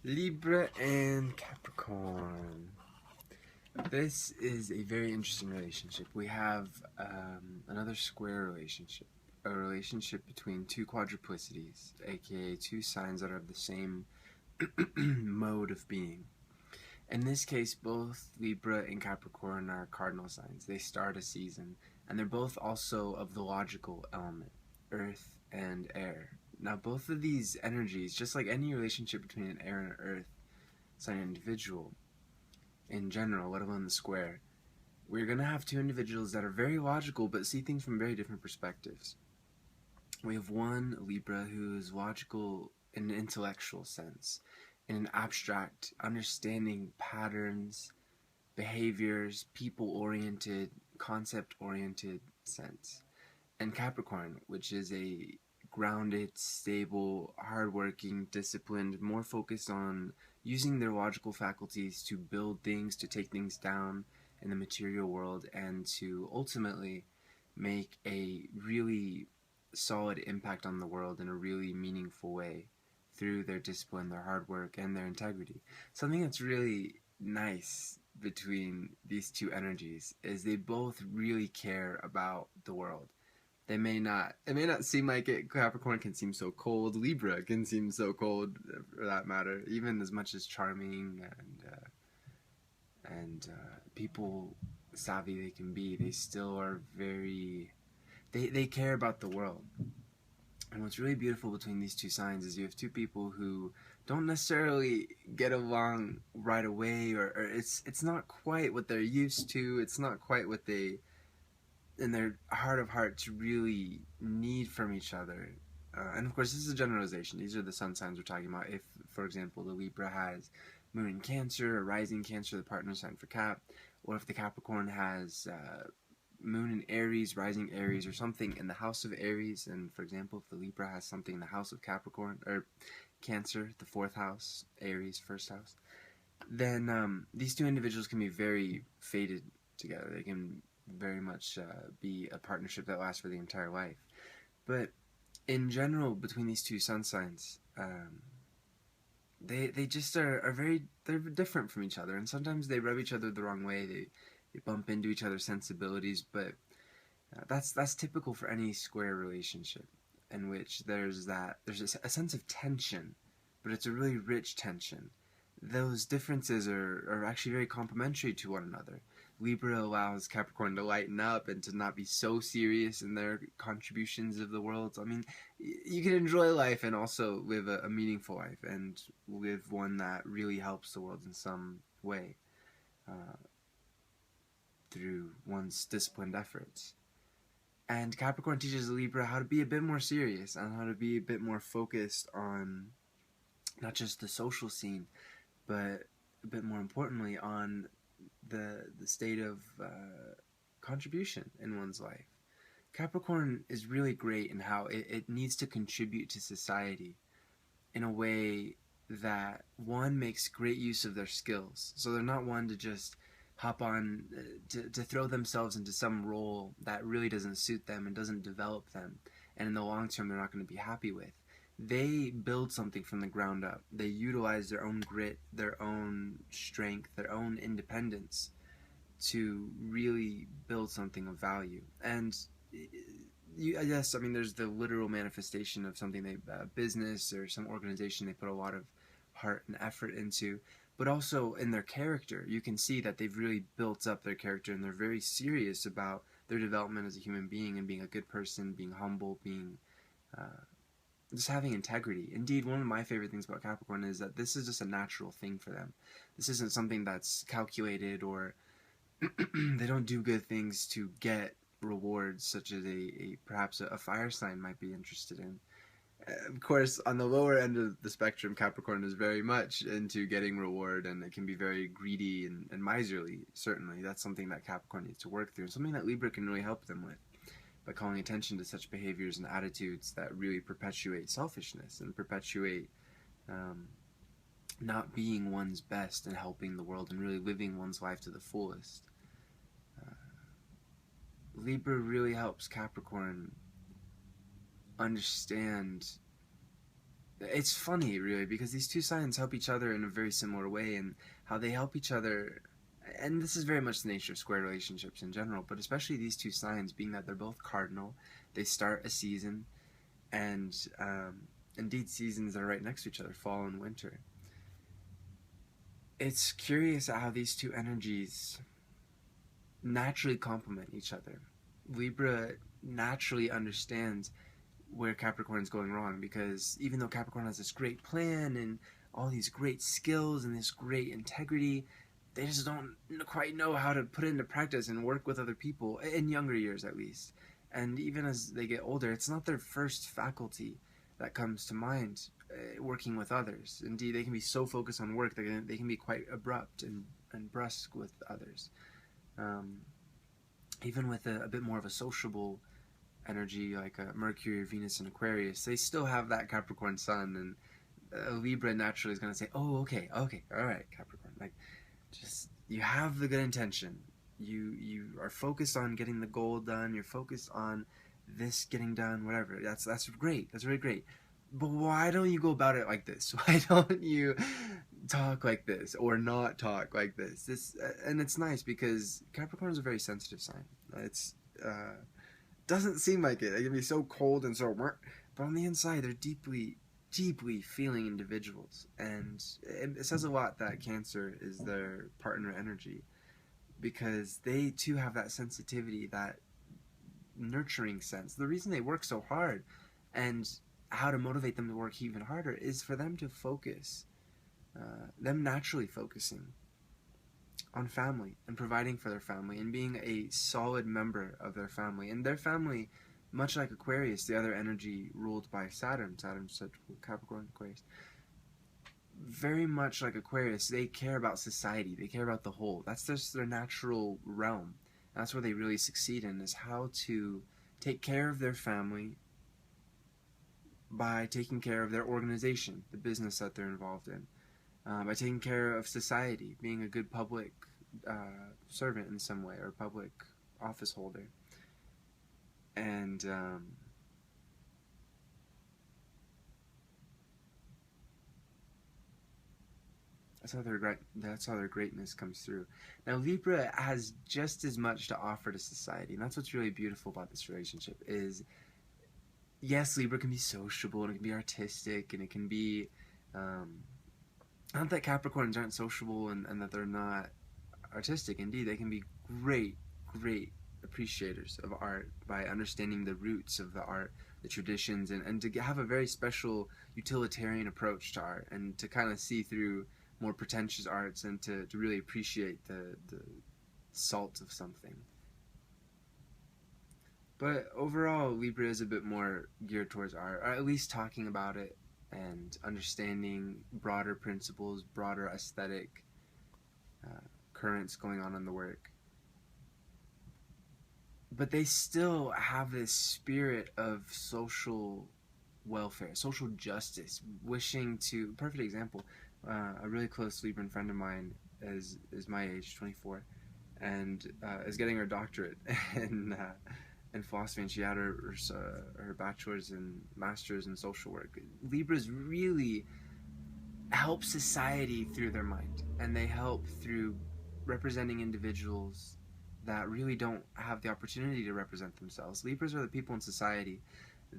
Libra and Capricorn. This is a very interesting relationship. We have another square relationship, a relationship between two quadruplicities, aka two signs that are of the same mode of being. In this case, both Libra and Capricorn are cardinal signs. They start a season, and they're both also of the logical element, earth and air. Now, both of these energies, just like any relationship between an air and an earth sign individual in general, let alone the square, we're going to have two individuals that are very logical but see things from very different perspectives. We have one Libra who is logical in an intellectual sense, in an abstract, understanding patterns, behaviors, people oriented, concept oriented sense. And Capricorn, which is a grounded, stable, hardworking, disciplined, more focused on using their logical faculties to build things, to take things down in the material world, and to ultimately make a really solid impact on the world in a really meaningful way through their discipline, their hard work, and their integrity. Something that's really nice between these two energies is they both really care about the world. It may not seem like it. Capricorn can seem so cold. Libra can seem so cold, for that matter. Even as much as charming and people savvy they can be, they still are very. They care about the world. And what's really beautiful between these two signs is you have two people who don't necessarily get along right away, or it's not quite what they're used to. It's not quite what they, in their heart of hearts, really need from each other. And of course, this is a generalization. These are the sun signs we're talking about. If, for example, the Libra has Moon in Cancer or Rising Cancer, the partner sign for Cap, or if the Capricorn has Moon in Aries, Rising Aries, or something in the house of Aries, and for example, if the Libra has something in the house of Capricorn or Cancer, the fourth house, Aries, first house, then these two individuals can be very fated together. They can very much be a partnership that lasts for the entire life. But in general, between these two sun signs, they just are very, they're different from each other, and sometimes they rub each other the wrong way. They bump into each other's sensibilities, but that's typical for any square relationship, in which there's a sense of tension, but it's a really rich tension. Those differences are actually very complementary to one another. Libra allows Capricorn to lighten up and to not be so serious in their contributions of the world. I mean, you can enjoy life and also live a meaningful life, and live one that really helps the world in some way uh, through one's disciplined efforts. And Capricorn teaches Libra how to be a bit more serious and how to be a bit more focused on not just the social scene, but a bit more importantly on the state of contribution in one's life. Capricorn is really great in how it needs to contribute to society in a way that one makes great use of their skills. So they're not one to just hop on to throw themselves into some role that really doesn't suit them and doesn't develop them, and in the long term they're not going to be happy with. They build something from the ground up. They utilize their own grit, their own strength, their own independence to really build something of value. And yes, I mean, there's the literal manifestation of something they business or some organization they put a lot of heart and effort into, but also in their character, you can see that they've really built up their character and they're very serious about their development as a human being and being a good person, being humble, being uh, just having integrity. Indeed, one of my favorite things about Capricorn is that this is just a natural thing for them. This isn't something that's calculated, or they don't do good things to get rewards, such as perhaps a fire sign might be interested in. Of course, on the lower end of the spectrum, Capricorn is very much into getting reward, and it can be very greedy and miserly. Certainly, that's something that Capricorn needs to work through, and something that Libra can really help them with by calling attention to such behaviors and attitudes that really perpetuate selfishness and perpetuate um, not being one's best and helping the world and really living one's life to the fullest. Uh, Libra really helps Capricorn understand It's funny, really, because these two signs help each other in a very similar way, and how they help each other. And this is very much the nature of square relationships in general, but especially these two signs, being that they're both cardinal. They start a season, and indeed, seasons are right next to each other, fall and winter. It's curious how these two energies naturally complement each other. Libra naturally understands where Capricorn's going wrong, because even though Capricorn has this great plan and all these great skills and this great integrity, they just don't quite know how to put it into practice and work with other people, in younger years at least. And even as they get older, it's not their first faculty that comes to mind, working with others. Indeed, they can be so focused on work that they can be quite abrupt and brusque with others. Um, Even with a bit more of a sociable energy, like Mercury, Venus, and Aquarius, they still have that Capricorn sun, and Libra naturally is going to say, "Oh, okay, okay, all right, Capricorn. Like, just you have the good intention. You are focused on getting the goal done. You're focused on this getting done. Whatever. That's great. That's really great. But why don't you go about it like this? Why don't you talk like this or not talk like this? And it's nice because Capricorn is a very sensitive sign. It's doesn't seem like it. They can be so cold and so, but on the inside, they're deeply, deeply feeling individuals, and it says a lot that Cancer is their partner energy, because they too have that sensitivity, that nurturing sense. The reason they work so hard, and how to motivate them to work even harder, is for them to focus, them naturally focusing on family and providing for their family and being a solid member of their family. And their family, much like Aquarius, the other energy ruled by Saturn, Capricorn, Aquarius, very much like Aquarius, they care about society, they care about the whole. That's just their natural realm. That's where they really succeed in, is how to take care of their family by taking care of their organization, the business that they're involved in, by taking care of society, being a good public servant in some way, or public office holder. And that's how their greatness comes through. Now, Libra has just as much to offer to society, and that's what's really beautiful about this relationship. Is, yes, Libra can be sociable, and it can be artistic, and it can be not that Capricorns aren't sociable and that they're not artistic. Indeed, they can be great, great appreciators of art by understanding the roots of the art, the traditions, and to have a very special utilitarian approach to art, and to kind of see through more pretentious arts, and to really appreciate the salt of something. But overall, Libra is a bit more geared towards art, or at least talking about it and understanding broader principles, broader aesthetic currents going on in the work. But they still have this spirit of social welfare, social justice, wishing to. Perfect example. A really close Libran friend of mine is my age, 24, and is getting her doctorate in philosophy, and she had her bachelor's and master's in social work. Libras really help society through their mind, and they help through representing individuals that really don't have the opportunity to represent themselves. Libras are the people in society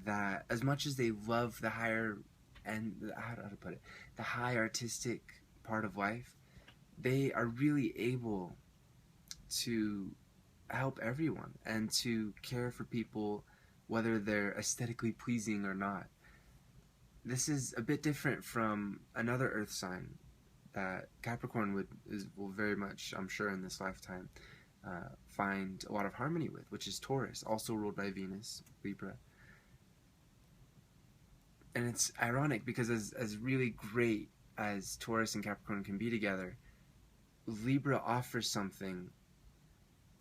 that, as much as they love the higher, and how to put it, the high artistic part of life, they are really able to help everyone and to care for people, whether they're aesthetically pleasing or not. This is a bit different from another earth sign that Capricorn will very much, I'm sure, in this lifetime find a lot of harmony with, which is Taurus, also ruled by Venus, Libra. And it's ironic because as really great as Taurus and Capricorn can be together, Libra offers something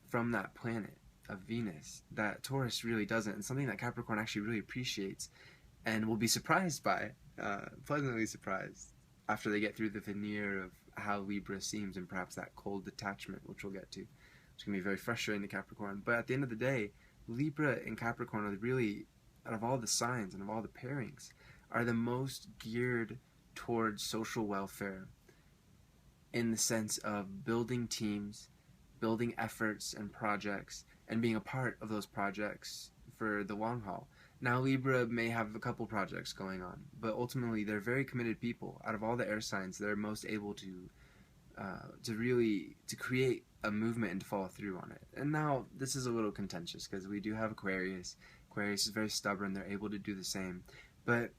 from that planet of Venus that Taurus really doesn't, and something that Capricorn actually really appreciates and will be surprised by, pleasantly surprised, after they get through the veneer of how Libra seems, and perhaps that cold detachment, which we'll get to, which can be very frustrating to Capricorn. But at the end of the day, Libra and Capricorn are really, out of all the signs and of all the pairings, are the most geared towards social welfare in the sense of building teams, building efforts and projects, and being a part of those projects for the long haul. Now, Libra may have a couple projects going on, but ultimately they're very committed people. Out of all the air signs, they're most able to create a movement and to follow through on it. And now this is a little contentious because we do have Aquarius. Aquarius is very stubborn. They're able to do the same, but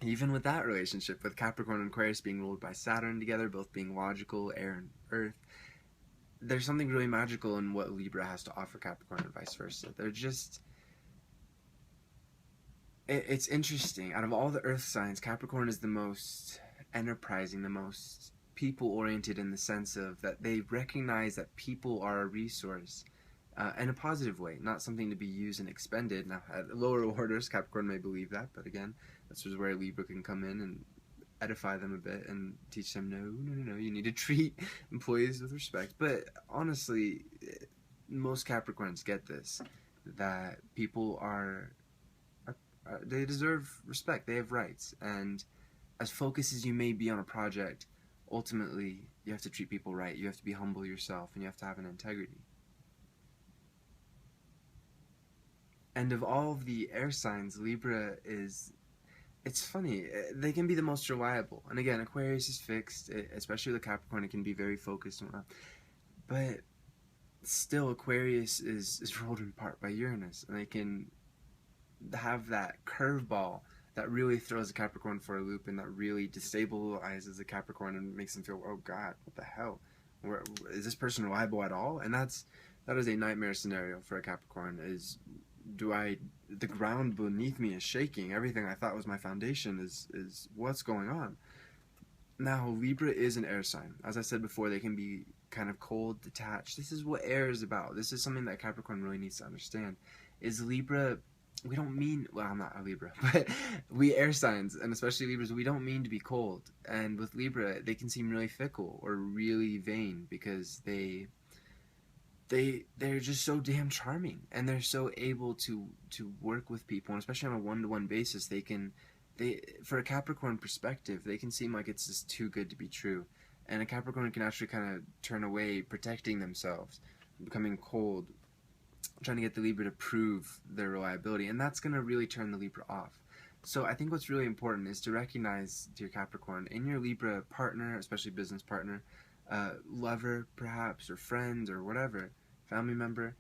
even with that relationship, with Capricorn and Aquarius being ruled by Saturn together, both being logical, air and earth, there's something really magical in what Libra has to offer Capricorn and vice versa. They're just... It's interesting. Out of all the earth signs, Capricorn is the most enterprising, the most people-oriented in the sense of that they recognize that people are a resource in a positive way, not something to be used and expended. Now, at lower orders, Capricorn may believe that, but again, this is where Libra can come in and edify them a bit and teach them, no, you need to treat employees with respect. But honestly, most Capricorns get this, that people are they deserve respect, they have rights, and as focused as you may be on a project, ultimately you have to treat people right, you have to be humble yourself, and you have to have an integrity. And of all of the air signs, Libra is... It's funny, they can be the most reliable. And again, Aquarius is fixed, especially with Capricorn, it can be very focused and whatnot. But still, Aquarius is ruled in part by Uranus, and they can have that curveball that really throws a Capricorn for a loop and that really destabilizes a Capricorn and makes them feel, oh God, what the hell? Is this person reliable at all? And that is a nightmare scenario for a Capricorn. The ground beneath me is shaking. Everything I thought was my foundation is what's going on. Now, Libra is an air sign. As I said before, they can be kind of cold, detached. This is what air is about. This is something that Capricorn really needs to understand. Is Libra... We don't mean... Well, I'm not a Libra, but we air signs, and especially Libras, we don't mean to be cold. And with Libra, they can seem really fickle or really vain because they're just so damn charming, and they're so able to work with people, and especially on a one-to-one basis, for a Capricorn perspective, they can seem like it's just too good to be true. And a Capricorn can actually kind of turn away, protecting themselves, becoming cold, trying to get the Libra to prove their reliability, and that's going to really turn the Libra off. So I think what's really important is to recognize, dear Capricorn, in your Libra partner, especially business partner, lover perhaps, or friend, or whatever, family member,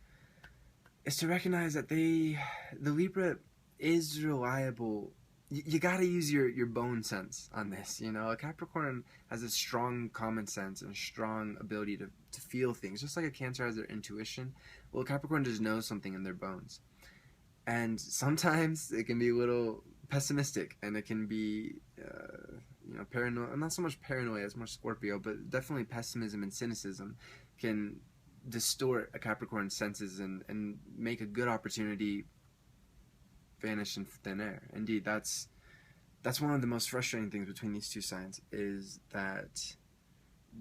is to recognize that the Libra is reliable. You got to use your bone sense on this. A Capricorn has a strong common sense and a strong ability to feel things, just like a Cancer has their intuition. Well, Capricorn just knows something in their bones, and sometimes it can be a little pessimistic, and it can be paranoia. Not so much paranoia, it's more Scorpio, but definitely pessimism and cynicism can distort a Capricorn's senses and make a good opportunity vanish in thin air. Indeed, that's one of the most frustrating things between these two signs, is that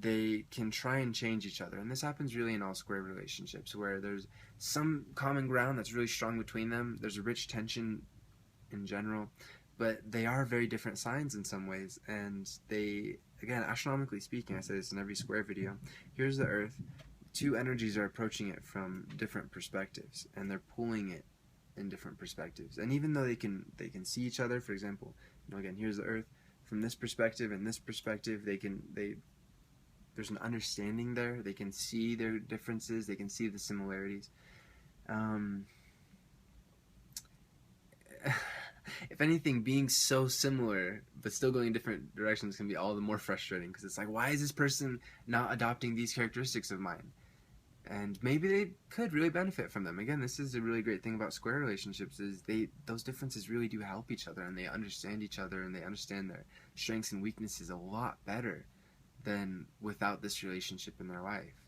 they can try and change each other. And this happens really in all square relationships, where there's some common ground that's really strong between them. There's a rich tension in general, but they are very different signs in some ways. And they, again, astronomically speaking, I say this in every square video, here's the Earth. Two energies are approaching it from different perspectives, and they're pulling it in different perspectives. And even though they can see each other, for example, again, here's the Earth, from this perspective and this perspective, there's an understanding there. They can see their differences, they can see the similarities. If anything, being so similar but still going in different directions can be all the more frustrating, because it's like, why is this person not adopting these characteristics of mine? And maybe they could really benefit from them. Again, this is a really great thing about square relationships, is those differences really do help each other, and they understand each other, and they understand their strengths and weaknesses a lot better than without this relationship in their life.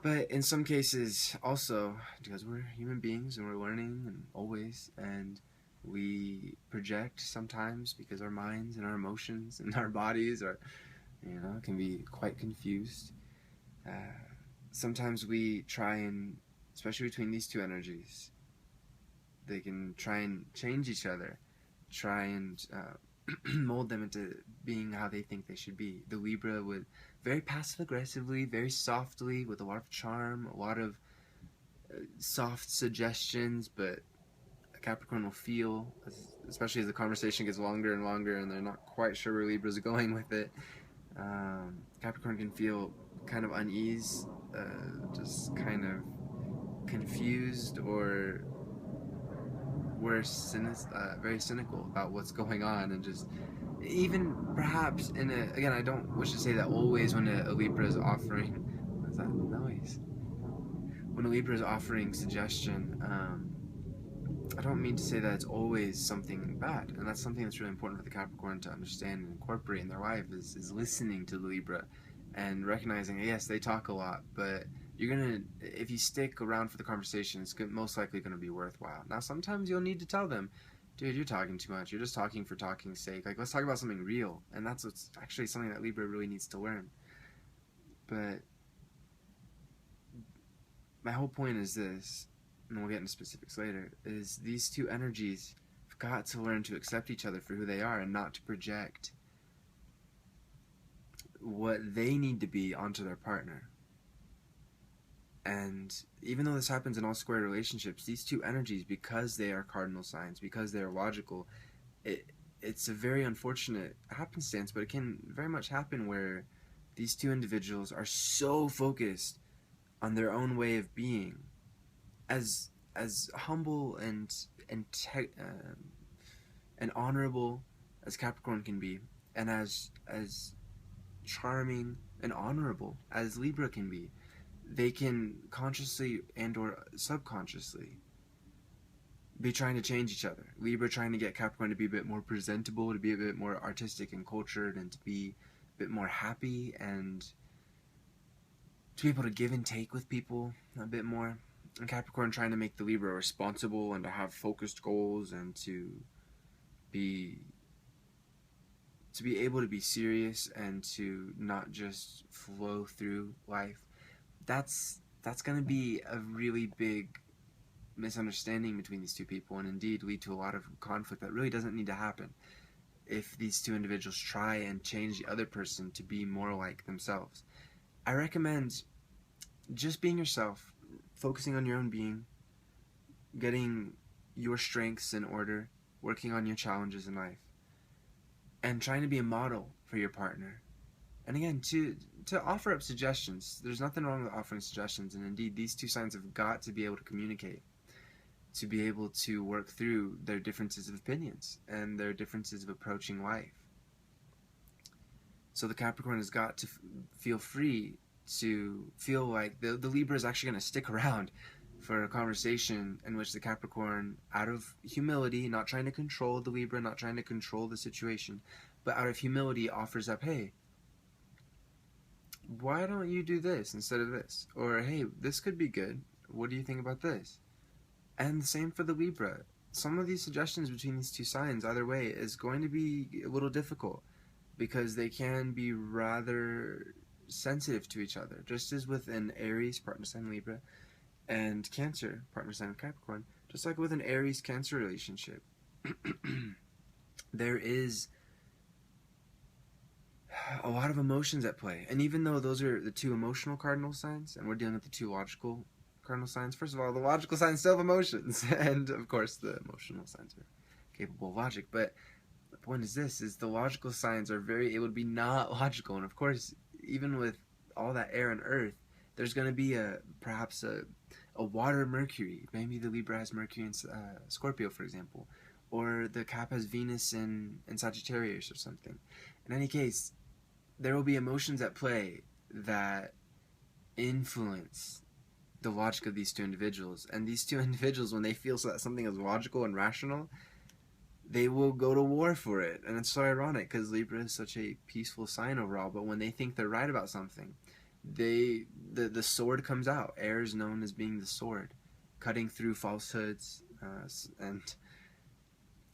But in some cases, also, because we're human beings and we're learning and always, and we project sometimes because our minds and our emotions and our bodies are, can be quite confused. Sometimes we try and, especially between these two energies, They can try and change each other, try and mold them into being how they think they should be. The Libra would very passive aggressively, very softly, with a lot of charm, a lot of soft suggestions, but Capricorn will feel, especially as the conversation gets longer and longer and they're not quite sure where Libra's going with it, Capricorn can feel kind of unease, just kind of confused, or worse, very cynical about what's going on, and just even perhaps again, I don't wish to say that always when a Libra is offering, what's that noise? When a Libra is offering suggestion, I don't mean to say that it's always something bad, and that's something that's really important for the Capricorn to understand and incorporate in their life, is listening to the Libra and recognizing, yes, they talk a lot, but if you stick around for the conversation, it's most likely going to be worthwhile. Now, sometimes you'll need to tell them, dude, you're talking too much. You're just talking for talking's sake. Like, let's talk about something real, and that's what's actually something that Libra really needs to learn. But my whole point is this, and we'll get into specifics later, is these two energies have got to learn to accept each other for who they are and not to project what they need to be onto their partner. And even though this happens in all square relationships, these two energies, because they are cardinal signs, because they are logical, it's a very unfortunate happenstance, but it can very much happen where these two individuals are so focused on their own way of being, as humble and honorable as Capricorn can be, and as charming and honorable as Libra can be. They can consciously and or subconsciously be trying to change each other. Libra trying to get Capricorn to be a bit more presentable, to be a bit more artistic and cultured, and to be a bit more happy, and to be able to give and take with people a bit more. And Capricorn trying to make the Libra responsible and to have focused goals, and to be able to be serious and to not just flow through life. That's going to be a really big misunderstanding between these two people, and indeed lead to a lot of conflict that really doesn't need to happen if these two individuals try and change the other person to be more like themselves. I recommend just being yourself, focusing on your own being, getting your strengths in order, working on your challenges in life, and trying to be a model for your partner. And again, to offer up suggestions. There's nothing wrong with offering suggestions, and indeed these two signs have got to be able to communicate, to be able to work through their differences of opinions and their differences of approaching life. So the Capricorn has got to feel free to feel like the Libra is actually going to stick around for a conversation in which the Capricorn, out of humility, not trying to control the Libra, not trying to control the situation, but out of humility offers up, hey, why don't you do this instead of this? Or, hey, this could be good. What do you think about this? And the same for the Libra. Some of these suggestions between these two signs, either way, is going to be a little difficult, because they can be rather sensitive to each other. Just as with an Aries, partner sign Libra, and Cancer, partner sign Capricorn, just like with an Aries-Cancer relationship, there is a lot of emotions at play. And even though those are the two emotional cardinal signs, and we're dealing with the two logical cardinal signs, first of all, the logical signs still have emotions, and of course the emotional signs are capable of logic, but the point is this, is the logical signs are very able to be not logical, and of course, even with all that air and earth, there's going to be perhaps a water Mercury. Maybe the Libra has Mercury in Scorpio, for example, or the Cap has Venus in Sagittarius or something. In any case, there will be emotions at play that influence the logic of these two individuals. And these two individuals, when they feel that something is logical and rational, they will go to war for it. And it's so ironic, because Libra is such a peaceful sign overall, but when they think they're right about something, the sword comes out. Air is known as being the sword, cutting through falsehoods, and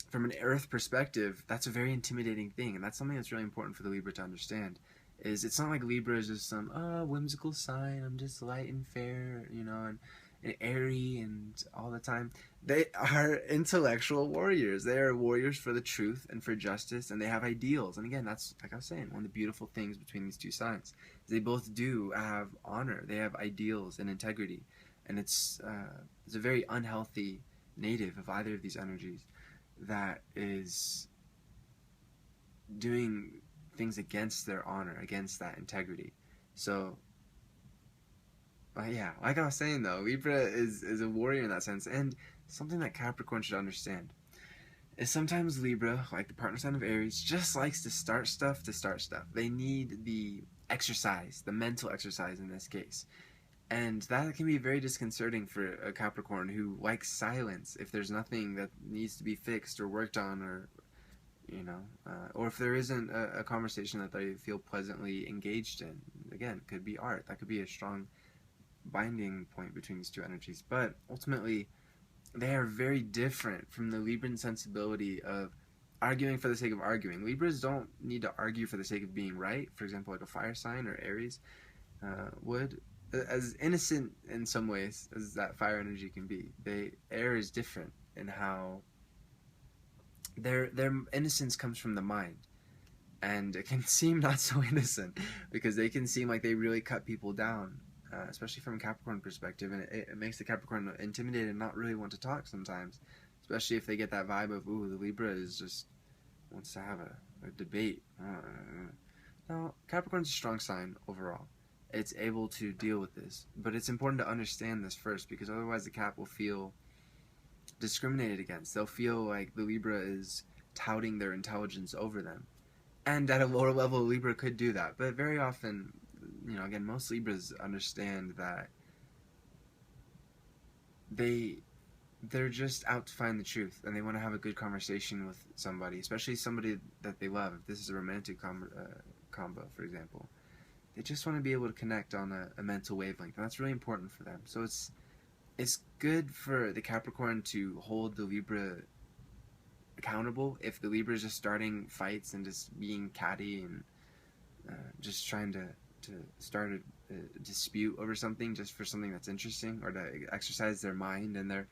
from an earth perspective, that's a very intimidating thing, and that's something that's really important for the Libra to understand. Is it's not like Libra is just some whimsical sign, I'm just light and fair, and and airy and all the time. They are intellectual warriors. They are warriors for the truth and for justice, and they have ideals. And again, that's like I was saying, one of the beautiful things between these two signs. They both do have honor. They have ideals and integrity, and it's a very unhealthy native of either of these energies that is doing things against their honor, against that integrity. So yeah, like I was saying though, Libra is a warrior in that sense, and something that Capricorn should understand is sometimes Libra, like the partner sign of Aries, just likes to start stuff to start stuff. They need the exercise, the mental exercise in this case. And that can be very disconcerting for a Capricorn who likes silence if there's nothing that needs to be fixed or worked on, or if there isn't a conversation that they feel pleasantly engaged in. Again, it could be art. That could be a strong binding point between these two energies. But ultimately, they are very different from the Libran sensibility of arguing for the sake of arguing. Libras don't need to argue for the sake of being right. For example, like a fire sign or Aries would. As innocent in some ways as that fire energy can be, air is different in how their innocence comes from the mind, and it can seem not so innocent because they can seem like they really cut people down, especially from a Capricorn perspective, and it makes the Capricorn intimidated and not really want to talk sometimes, especially if they get that vibe of, ooh, the Libra is just wants to have a debate. No, Capricorn's a strong sign overall. It's able to deal with this, but it's important to understand this first, because otherwise the Cap will feel discriminated against. They'll feel like the Libra is touting their intelligence over them, and at a lower level, Libra could do that, but very often, again, most Libras understand that they're just out to find the truth, and they want to have a good conversation with somebody, especially somebody that they love. If this is a romantic combo, for example, they just want to be able to connect on a mental wavelength, and that's really important for them. So it's good for the Capricorn to hold the Libra accountable if the Libra is just starting fights and just being catty and just trying to start a dispute over something just for something that's interesting, or to exercise their mind and their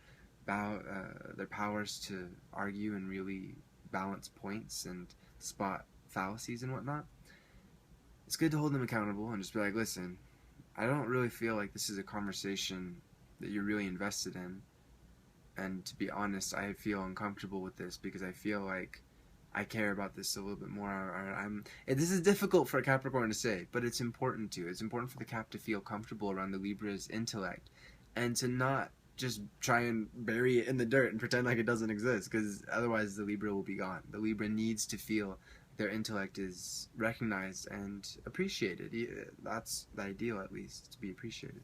powers to argue and really balance points and spot fallacies and whatnot. It's good to hold them accountable and just be like, listen, I don't really feel like this is a conversation that you're really invested in, and to be honest, I feel uncomfortable with this because I feel like I care about this a little bit more. This is difficult for a Capricorn to say, but it's important to. It's important for the Cap to feel comfortable around the Libra's intellect, and to not just try and bury it in the dirt and pretend like it doesn't exist, because otherwise the Libra will be gone. The Libra needs to feel their intellect is recognized and appreciated. That's the ideal, at least, to be appreciated.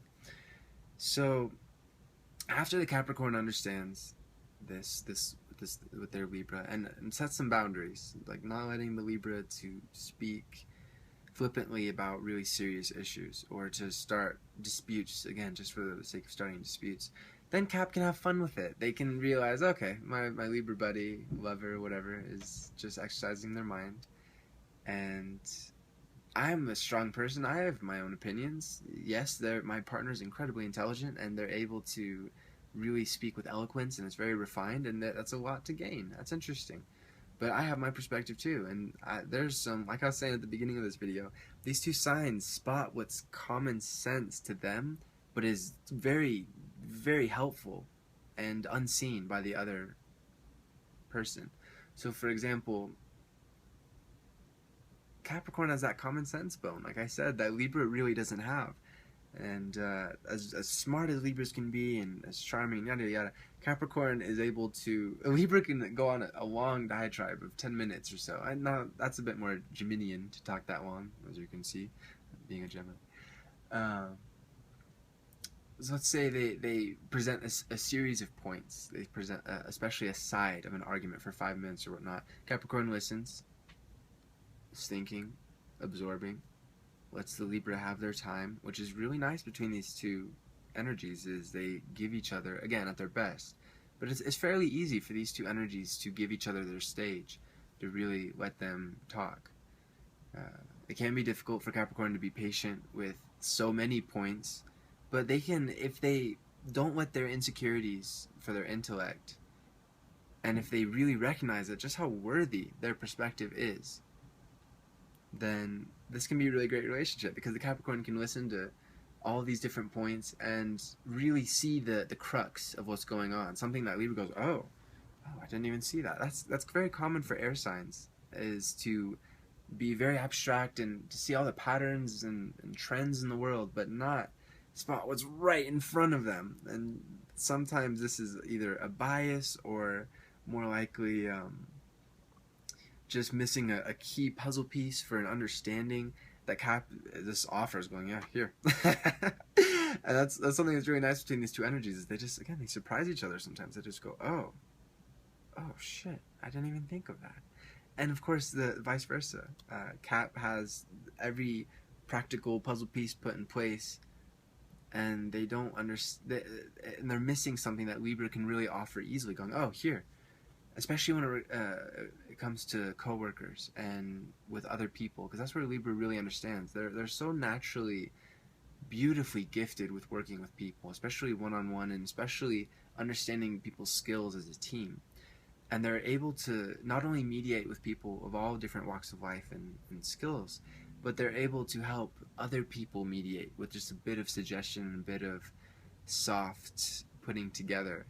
So after the Capricorn understands this with their Libra, and sets some boundaries, like not letting the Libra to speak flippantly about really serious issues, or to start disputes, again, just for the sake of starting disputes, then Cap can have fun with it. They can realize, okay, my Libra buddy, lover, whatever, is just exercising their mind, and I'm a strong person. I have my own opinions. Yes, my partner's incredibly intelligent, and they're able to really speak with eloquence, and it's very refined, and that's a lot to gain. That's interesting. But I have my perspective too, and there's some, like I was saying at the beginning of this video, these two signs spot what's common sense to them, but is very, very helpful and unseen by the other person. So for example, Capricorn has that common sense bone, like I said, that Libra really doesn't have. And as smart as Libras can be, and as charming, yada yada, Capricorn is able to. A Libra can go on a long diatribe of 10 minutes or so. And now that's a bit more Geminian to talk that long, as you can see, being a Gemini. So let's say they present a series of points. They present especially a side of an argument for 5 minutes or whatnot. Capricorn listens, is thinking, absorbing, lets the Libra have their time, which is really nice between these two energies, is they give each other, again, at their best. But it's fairly easy for these two energies to give each other their stage, to really let them talk. It can be difficult for Capricorn to be patient with so many points, but they can, if they don't let their insecurities for their intellect, and if they really recognize it, just how worthy their perspective is, then this can be a really great relationship, because the Capricorn can listen to all these different points and really see the crux of what's going on. Something that Libra goes, oh, I didn't even see that. That's very common for air signs, is to be very abstract and to see all the patterns and trends in the world, but not spot what's right in front of them. And sometimes this is either a bias or more likely just missing a key puzzle piece for an understanding that this offer is going, yeah, here. And that's something that's really nice between these two energies, is they just, again, they surprise each other sometimes. They just go, oh shit, I didn't even think of that. And of course, the vice versa. Cap has every practical puzzle piece put in place, and they don't understand, and they're missing something that Libra can really offer easily, going, oh, here. Especially when it comes to coworkers and with other people, because that's where Libra really understands. They're so naturally, beautifully gifted with working with people, especially one-on-one, and especially understanding people's skills as a team. And they're able to not only mediate with people of all different walks of life and skills, but they're able to help other people mediate with just a bit of suggestion and a bit of soft putting together.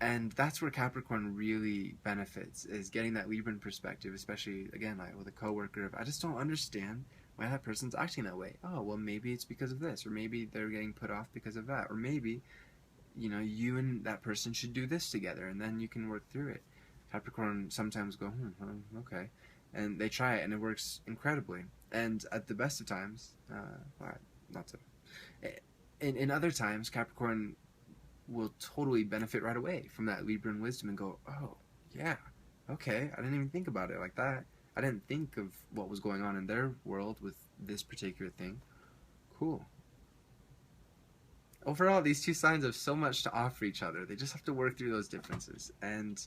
And that's where Capricorn really benefits, is getting that Libran perspective, especially, again, like with a coworker, of I just don't understand why that person's acting that way. Oh, well, maybe it's because of this, or maybe they're getting put off because of that, or maybe, you and that person should do this together, and then you can work through it. Capricorn sometimes go, okay, and they try it, and it works incredibly. And at the best of times, not so. In other times, Capricorn will totally benefit right away from that Libran wisdom and go, oh, yeah, okay, I didn't even think about it like that. I didn't think of what was going on in their world with this particular thing. Cool. Overall, these two signs have so much to offer each other. They just have to work through those differences. And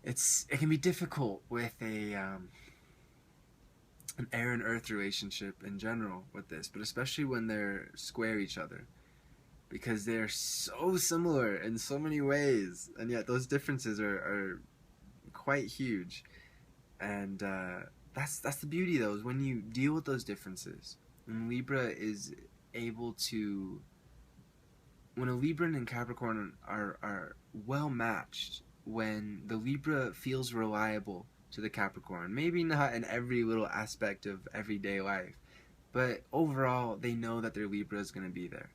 it can be difficult with an air and earth relationship in general with this, but especially when they're square each other, because they're so similar in so many ways, and yet those differences are quite huge. And that's the beauty, though, is when you deal with those differences. When Libra is able to, when a Libran and Capricorn are well matched, when the Libra feels reliable to the Capricorn, maybe not in every little aspect of everyday life, but overall they know that their Libra is going to be there.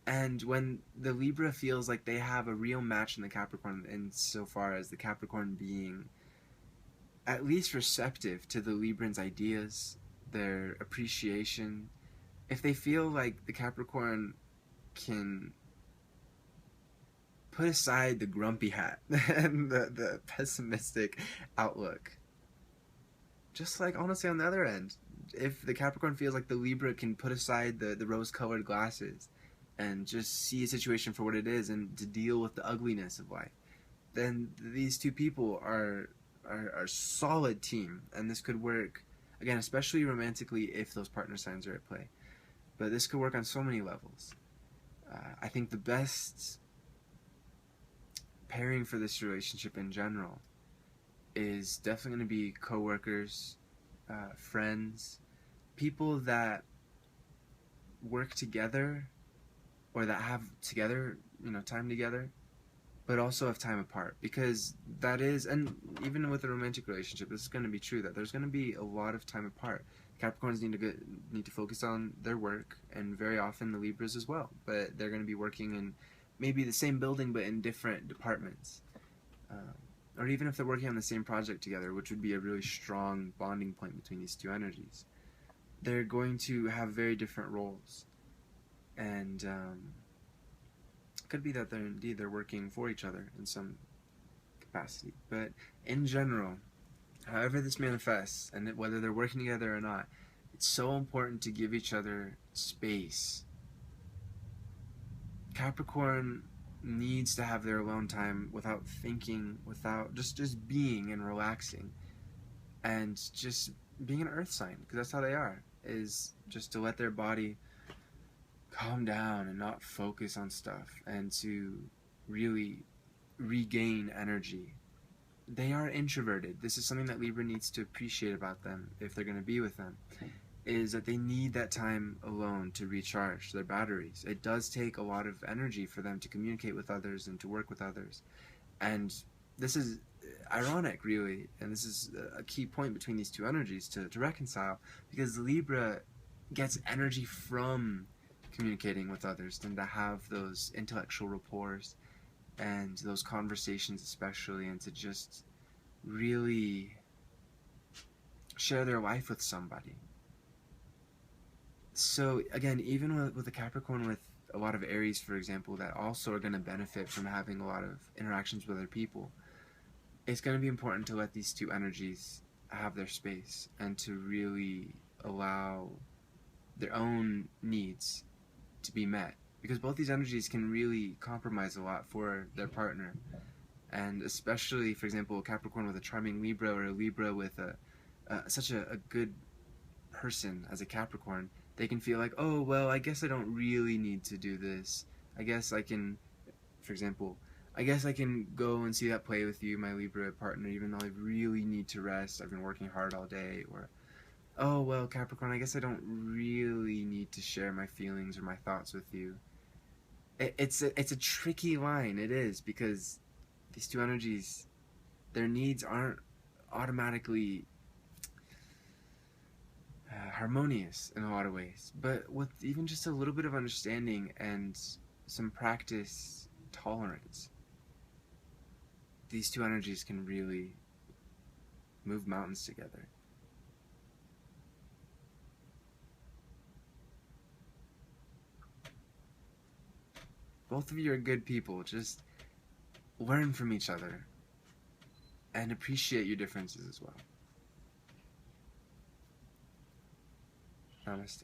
And when the Libra feels like they have a real match in the Capricorn, insofar as the Capricorn being at least receptive to the Libran's ideas, their appreciation, if they feel like the Capricorn can put aside the grumpy hat and the pessimistic outlook, just like honestly on the other end, if the Capricorn feels like the Libra can put aside the rose-colored glasses and just see a situation for what it is and to deal with the ugliness of life, then these two people are a solid team, and this could work, again, especially romantically if those partner signs are at play. But this could work on so many levels. I think the best pairing for this relationship in general is definitely going to be coworkers, friends, people that work together or that have together, time together, but also have time apart. Because that is, and even with a romantic relationship, this is going to be true, that there's going to be a lot of time apart. Capricorns need to focus on their work, and very often the Libras as well, but they're going to be working in maybe the same building but in different departments. Or even if they're working on the same project together, which would be a really strong bonding point between these two energies, they're going to have very different roles. And it could be that they're working for each other in some capacity. But in general, however this manifests, and whether they're working together or not, it's so important to give each other space. Capricorn needs to have their alone time without thinking, without just being and relaxing, and just being an earth sign, because that's how they are, is just to let their body calm down and not focus on stuff, and to really regain energy. They are introverted. This is something that Libra needs to appreciate about them if they're going to be with them, is that they need that time alone to recharge their batteries. It does take a lot of energy for them to communicate with others and to work with others. And this is ironic, really, and this is a key point between these two energies to reconcile, because Libra gets energy from communicating with others and to have those intellectual rapports and those conversations especially, and to just really share their life with somebody. So again, even with a Capricorn with a lot of Aries, for example, that also are going to benefit from having a lot of interactions with other people, it's going to be important to let these two energies have their space and to really allow their own needs to be met, because both these energies can really compromise a lot for their partner. And especially, for example, a Capricorn with a charming Libra, or a Libra with such a good person as a Capricorn, they can feel like, oh, well, I guess I don't really need to do this. I guess I can, for example, I guess I can go and see that play with you, my Libra partner, even though I really need to rest. I've been working hard all day. Or, oh, well, Capricorn, I guess I don't really need to share my feelings or my thoughts with you. It's a tricky line. It is, because these two energies, their needs aren't automatically harmonious in a lot of ways. But with even just a little bit of understanding and some practice, tolerance, these two energies can really move mountains together. Both of you are good people. Just learn from each other and appreciate your differences as well. Namaste.